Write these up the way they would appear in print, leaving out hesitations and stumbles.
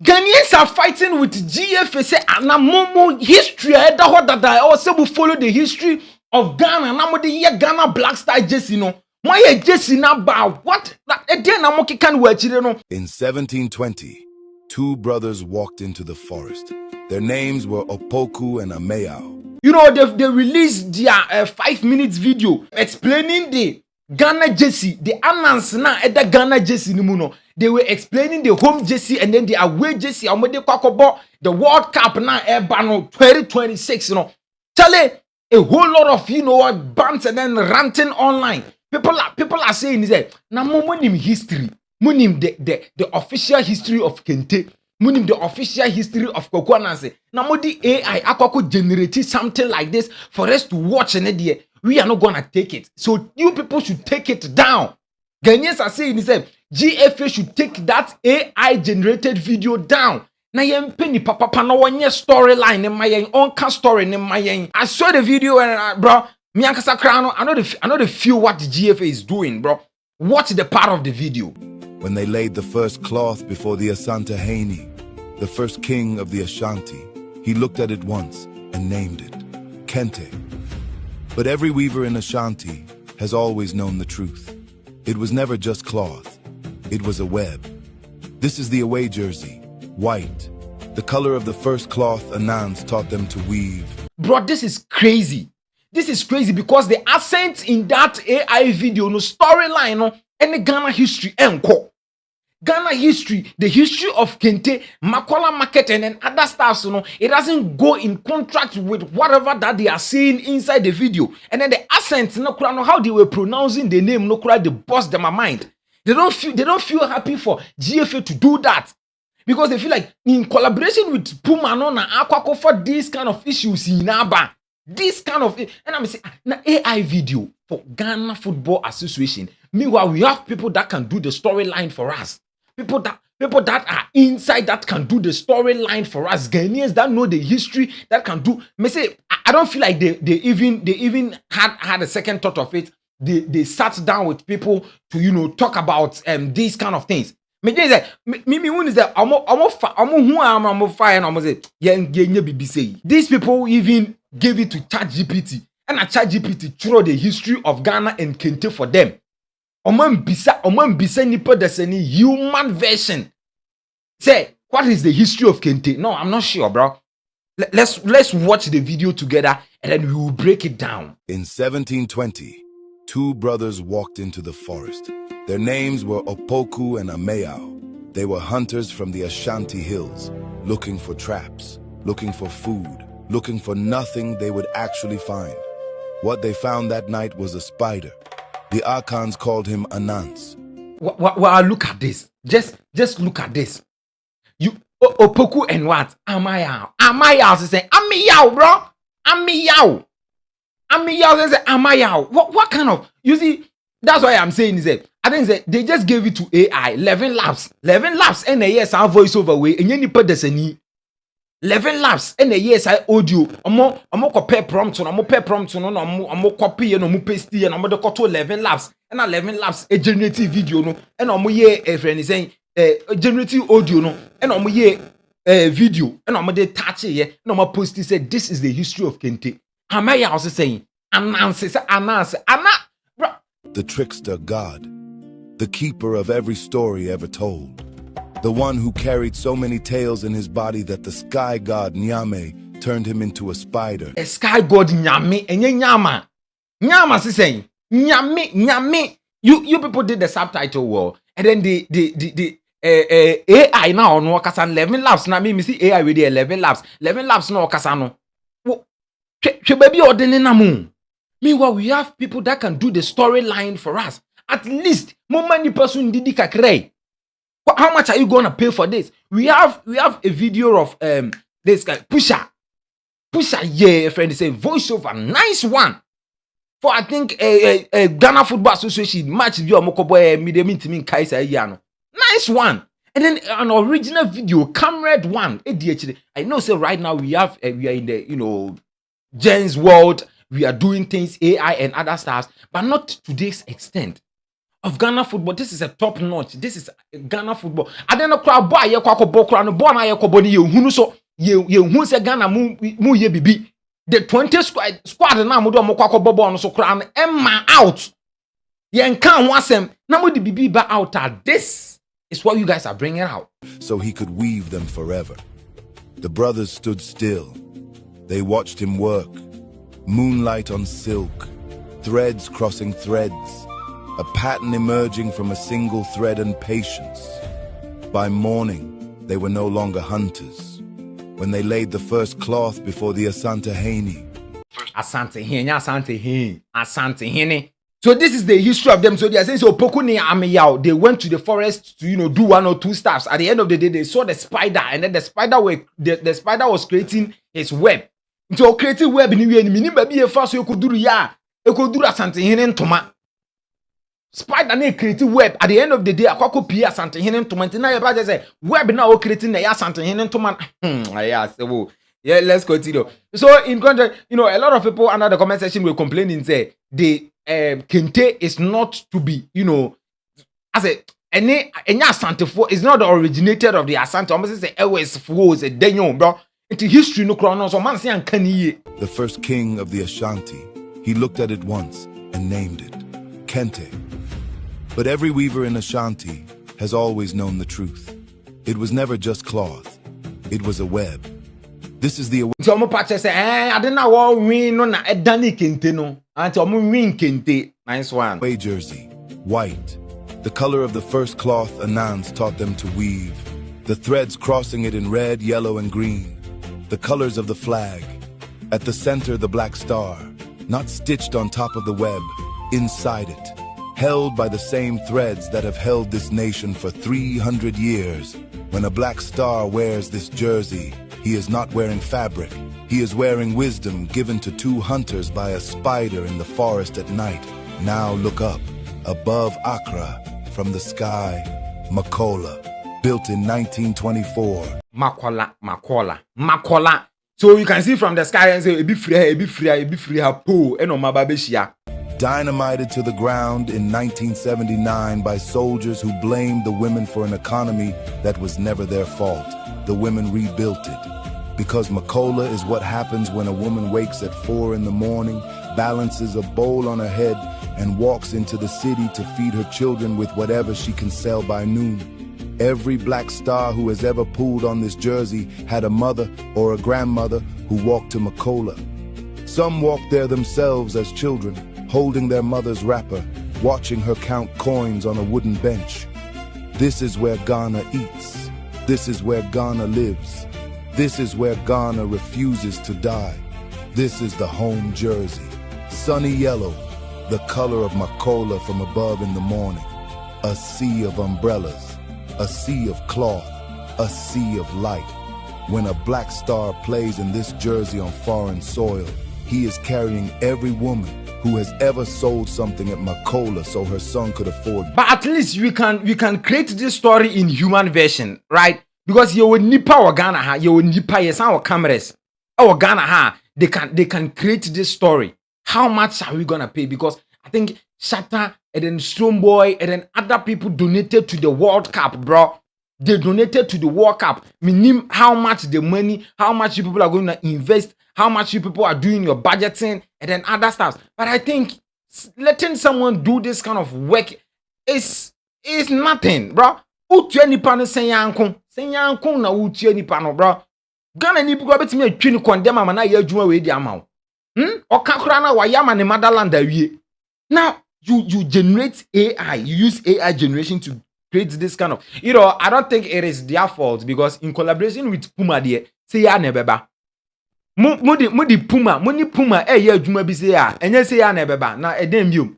Ghanaians are fighting with GFA. Say, Anamomo history. That I also will follow the history of Ghana. Namo the year Ghana Black Star Jesse no. My Jesse na ba what? Again, Namoki can watch it no. In 1720, two brothers walked into the forest. Their names were Opoku and Ameao. You know, they released their 5 minutes video explaining the Ghana Jesse, the announce na at the Ghana Jesse no. They were explaining the home Jesse and then the away Jesse. The World Cup now Ebano 2026. You know, Charlie, a whole lot of bants and then ranting online. People are saying is that now monim history, monim the official history of Kente. Meaning the official history of Kokwanase. Now, the AI could generate something like this for us to watch an idea. We are not gonna take it. So you people should take it down. Ghanaians are saying this: GFA should take that AI generated video down. Na yen penny papa na one storyline in my own story in my. I saw the video and bro, me ankasa krano. I know the feel what the GFA is doing, bro. Watch the part of the video. When they laid the first cloth before the Asante Haney, the first king of the Ashanti, he looked at it once and named it Kente. But every weaver in Ashanti has always known the truth. It was never just cloth. It was a web. This is the away jersey, white. The color of the first cloth Anans taught them to weave. Bro, this is crazy. This is crazy because the accent in that AI video, no storyline, no, any Ghana history, enko. Ghana history, the history of Kente, Makola Market, and then other stuff, you know, it doesn't go in contract with whatever that they are saying inside the video. And then the accent, no, how they were pronouncing the name, no, they boss them a mind. They don't feel happy for GFA to do that because they feel like in collaboration with Puma, no, na Aquaco for these kind of issues in Aba, this kind of, and I'm saying, na AI video for Ghana Football Association. Meanwhile, we have people that can do the storyline for us. People that are inside that can do the storyline for us. Ghanaians that know the history that can do. Me say, I don't feel like they even had a second thought of it. They sat down with people to talk about these kind of things. Me say when is that these people even gave it to ChatGPT and ChatGPT throw the history of Ghana and Kente for them. Oman bisa nipa that's any human version. Say, what is the history of Kente? No, I'm not sure, bro. Let's watch the video together and then we will break it down. In 1720, two brothers walked into the forest. Their names were Opoku and Ameao. They were hunters from the Ashanti Hills, looking for traps, looking for food, looking for nothing they would actually find. What they found that night was a spider. The Akans called him Anans. Well, look at this. Just look at this. You Opoku and what? Amayao. Amayao is saying Amayao, bro. Amayao. Amayao is Amayao. What kind of? You see, that's why I'm saying is that I think that they just gave it to AI. 11 laps. 11 laps and a yes, our voiceover way. And you put this in 11 laps and a yes, I audio. I'm copy prompt on I'm prompt on I'm copy and I'm paste and I'm the to 11 laps and 11 laps a generative video no and I'm a friend is saying generative audio no and I'm video and I'm de touch it and I'm post it said this is the history of Kente. Am I also saying announce the trickster God, the keeper of every story ever told. The one who carried so many tales in his body that the sky god Nyame turned him into a spider. A sky god Nyame, and Nyama. Nyama is saying, Nyame. You people did the subtitle well. And then the AI now no kasan 11 laps. Now me see AI with the 11 laps. 11 laps no kasano. Baby ordering namu. Meanwhile, we have people that can do the storyline for us. At least, more many person did kakray. How much are you gonna pay for this? We have a video of this guy Pusha, yeah, friend is saying voiceover, nice one. For I think a Ghana Football Association match view Mokoboy mean Kaisa Yano. Nice one. And then an original video, Comrade one, ADHD. I know say right now we are in the Jen's world, we are doing things AI and other stuff, but not to this extent. of Ghana football. This is a top notch. This is Ghana football. I don't know crowd boy ye kwa ko crowd no boy na ye ko boni ye hunu so ye hu se Ghana mu ye bibi. The 20 squad na mo do mo kwa ko bobo no so crowd emma out. Ye nkan ho asem na mo di bibi ba out. This is what you guys are bringing out. So he could weave them forever. The brothers stood still. They watched him work. Moonlight on silk, threads crossing threads, a pattern emerging from a single thread and patience. By morning, they were no longer hunters. When they laid the first cloth before the Asante Haney. Asante Hene. So this is the history of them. So they are saying, so Pokuni Ameyao, they went to the forest to, do 1 or 2 staffs. At the end of the day, they saw the spider, and then the spider was creating his web. So creating web in the mini baby first you could do Asante Hene ntoma. Spider na creating web. At the end of the day, akwako pia Asante Hene ntoma. Now your brother say web now creating the Asante Hene ntoma. Yeah, let's continue. So in contrast, a lot of people under the comment section were complaining say the Kente is not to be, as any Asante for is not the originator of the Asante. Almost say always was a denyo, bro. Into history no chrono so man say ankani. The first king of the Ashanti, he looked at it once and named it Kente. But every weaver in Ashanti has always known the truth. It was never just cloth. It was a web. This is the so mo patch say I don't know what win no na edani Kente no. Until mo win Kente. Nice one. Away jersey, white. The color of the first cloth Anans taught them to weave. The threads crossing it in red, yellow, and green. The colors of the flag. At the center, the black star, not stitched on top of the web, inside it, held by the same threads that have held this nation for 300 years. When a black star wears this jersey, he is not wearing fabric. He is wearing wisdom given to 2 hunters by a spider in the forest at night. Now look up, above Accra, from the sky, Makola, built in 1924. Makola. So you can see from the sky and say, ebi free, po, eno mababeshia. Dynamited to the ground in 1979 by soldiers who blamed the women for an economy that was never their fault. The women rebuilt it. Because Makola is what happens when a woman wakes at 4 in the morning, balances a bowl on her head, and walks into the city to feed her children with whatever she can sell by noon. Every black star who has ever pulled on this jersey had a mother or a grandmother who walked to Makola. Some walked there themselves as children, holding their mother's wrapper, watching her count coins on a wooden bench. This is where Ghana eats. This is where Ghana lives. This is where Ghana refuses to die. This is the home jersey. Sunny yellow, the color of Makola from above in the morning. A sea of umbrellas, a sea of cloth, a sea of light. When a black star plays in this jersey on foreign soil, he is carrying every woman who has ever sold something at Makola so her son could afford. But at least we can create this story in human version, right? Because you will nipa or Ghana ha, you will nipa yes our cameras. Our Ghana ha, they can create this story. How much are we gonna pay? Because I think Shatta and then Stromboy and then other people donated to the World Cup, bro. They donated to the World Cup. Meaning how much the money, how much you people are going to invest, how much you people are doing your budgeting and then other stuff. But I think letting someone do this kind of work is nothing, bro. Utu nipa no senyankon na utu nipa no, bro. Ghana ni people betimi atwi ni condemn ama na ye adwuma we di ama wo. Okakura na wa yama ne motherland awie. Now you generate AI, you use AI generation to create this kind of, I don't think it is their fault because in collaboration with Puma there, say ya nebeba. Mudi Puma, money Puma, ye adwuma bi say ya, enye say ya nebeba. Na edem biom.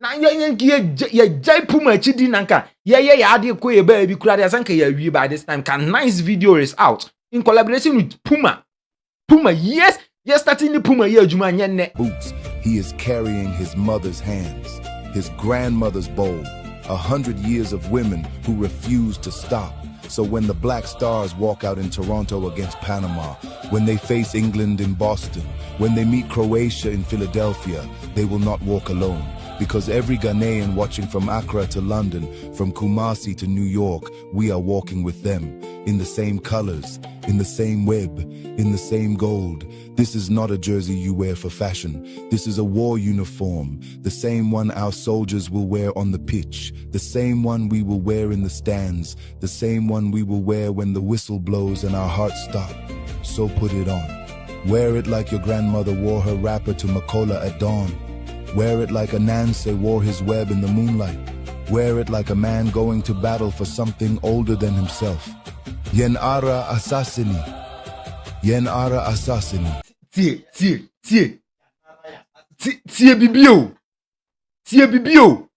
Na ye jai Puma chidi nanka. Ye ade ko ye ba bi kura de asanka ya wi by this time. Can nice video is out in collaboration with Puma. Puma, yes, starting the Puma ye adwuma nye boots. He is carrying his mother's hands, his grandmother's bowl, 100 years of women who refuse to stop. So when the Black Stars walk out in Toronto against Panama, when they face England in Boston, when they meet Croatia in Philadelphia, they will not walk alone. Because every Ghanaian watching from Accra to London, from Kumasi to New York, we are walking with them, in the same colors, in the same web, in the same gold. This is not a jersey you wear for fashion. This is a war uniform, the same one our soldiers will wear on the pitch, the same one we will wear in the stands, the same one we will wear when the whistle blows and our hearts stop. So put it on. Wear it like your grandmother wore her wrapper to Makola at dawn. Wear it like Ananse wore his web in the moonlight. Wear it like a man going to battle for something older than himself. Yen ara assassini. Yen ara assassini. Tie bibio. Tie bibio.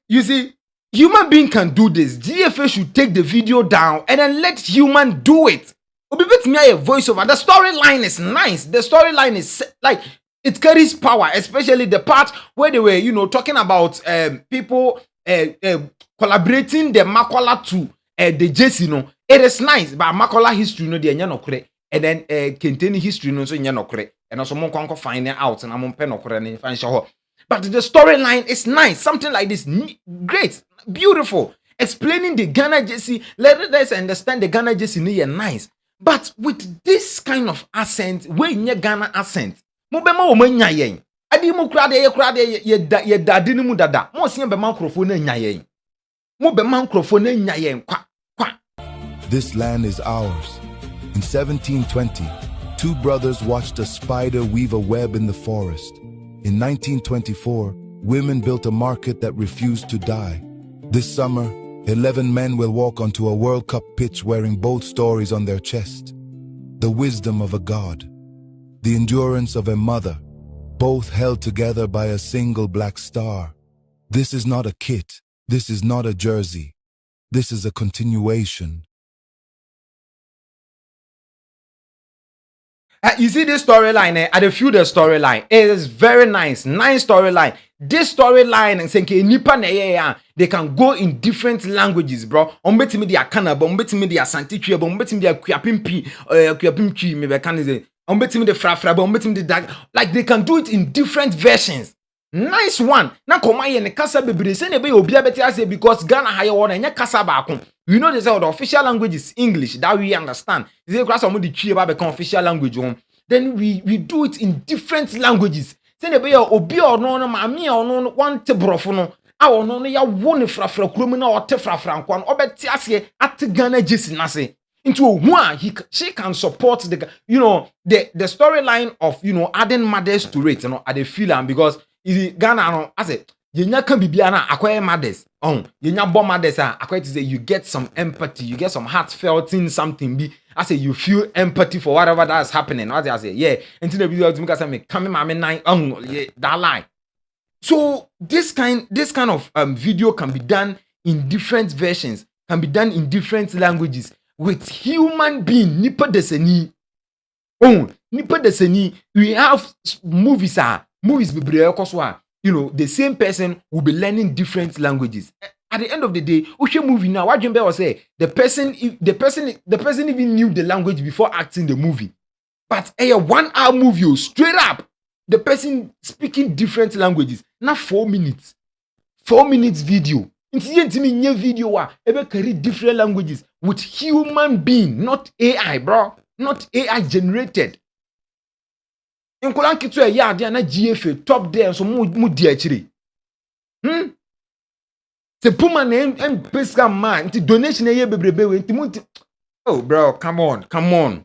You see, human being can do this. GFA should take the video down and then let human do it. A voiceover. The storyline is nice. The storyline is like, it carries power, especially the part where they were, talking about people collaborating the Makola to the Jesse. It is nice, but Makola history, they are not correct. And then Kenteni history, so you're not correct. And also, one can find it out, and I'm on pen or correct. But the storyline is nice. Something like this, great, beautiful. Explaining the Ghana Jesse, let us understand the Ghana Jesse, nice. But with this kind of accent, we in Ghana accent, mobema o manya yen. Adi mo krade ye dadi ni mu dada. Mo se be microphone nya yen. Mo be microphone nya yen kwa. This land is ours. In 1720, two brothers watched a spider weave a web in the forest. In 1924, women built a market that refused to die. This summer, 11 men will walk onto a World Cup pitch wearing both stories on their chest. The wisdom of a god, the endurance of a mother, both held together by a single black star. This is not a kit. This is not a jersey. This is a continuation. You see this storyline, I feel the storyline. It is very nice storyline. This storyline and saying nipa na they can go in different languages, bro. Ombetimi dia Kanaba, ombetimi dia Santitria, ombetimi dia Kuyapimpi, maybe I can say ombetimi de Frafra, ombetimi de Dag. Like they can do it in different versions. Nice one. Na koma ye ne kasa bebre se ne be obi abeti ase because Ghana hire one enya kasa ba akon. You know the official language is English that we understand. Is class of the tree about become official language home. Then we do it in different languages. Say ne be obi or no mami or no one te brofo no. Awo no ya won frafra kurom na o te frafra nkwan obeti ase at Ghana Jesse na se. Into one she can support the the storyline of adding mothers to it at the film because Ghana no I say yenya kan bibia na akoye mothers yenya bo mothers akoye to say you get some empathy, you get some heartfelt in something be I say you feel empathy for whatever that's happening. I say yeah until the video to say me come mama nine that line. So this kind of video can be done in different versions, can be done in different languages with human being nipa deseni. Nipa deseni. We have movies bebree koswa. The same person will be learning different languages. At the end of the day, Ushe movie now, what Jimbe was say, the person even knew the language before acting the movie. But a 1 hour movie, straight up, the person speaking different languages. Now 4 minutes. 4 minutes video. New video ebe carry different languages with human being, not AI, bro. Not AI generated. In Kolanki to a yard, na GFA top there, so mu diachiri. The Puma name and Pesca man, the donation a year bebrebe. Oh, bro, come on.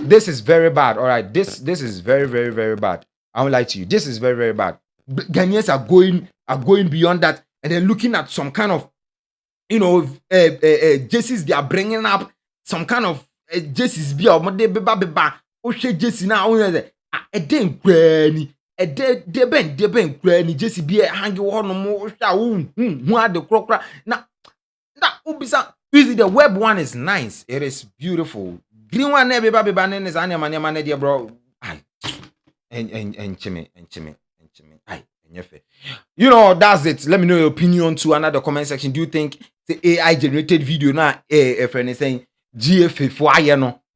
This is very bad. All right, this is very, very, very bad. I won't lie to you. This is very, very bad. Ghanaians are going beyond that, and they're looking at some kind of, jerseys they are bringing up, some kind of jerseys. Be or de beba. Oshe jersey now. A den granny. A de ben granny. Jesse be a hangy one more. Who the crocra now? Ubisa. Usually the web one is nice. It is beautiful. Green one never baby banan is animan dear bro. Aye. And chimney. Aye. That's it. Let me know your opinion to another comment section. Do you think the AI generated video now? A friend is saying GFA for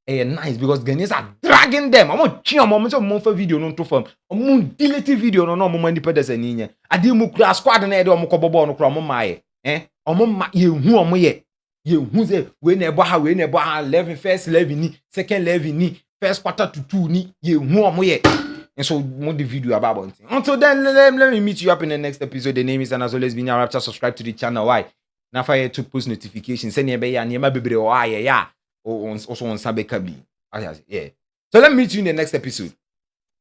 nice because Ghanaians are dry. dragging them. Omo twi omo say omo fa video no to fam. Omo delete video no omo mani pedes ani nya. Ade mu kura squad na e de omo kobobo no kura omo maaye. Omo ma ye hu omo ye. Ye hu say we na ebo ha 11 first 11 ni, second 11 ni, first quarter to 2 ni. Ye hu omo ye. And so more the video about it. Until then, let me meet you up in the next episode. The name is and as always been Rapture. Subscribe to the channel. Why? Now fire to post notifications. Send your ya near bebre or yeah. Or also on Sabeka B. Yeah. So let me meet you in the next episode.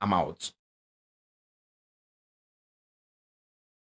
I'm out.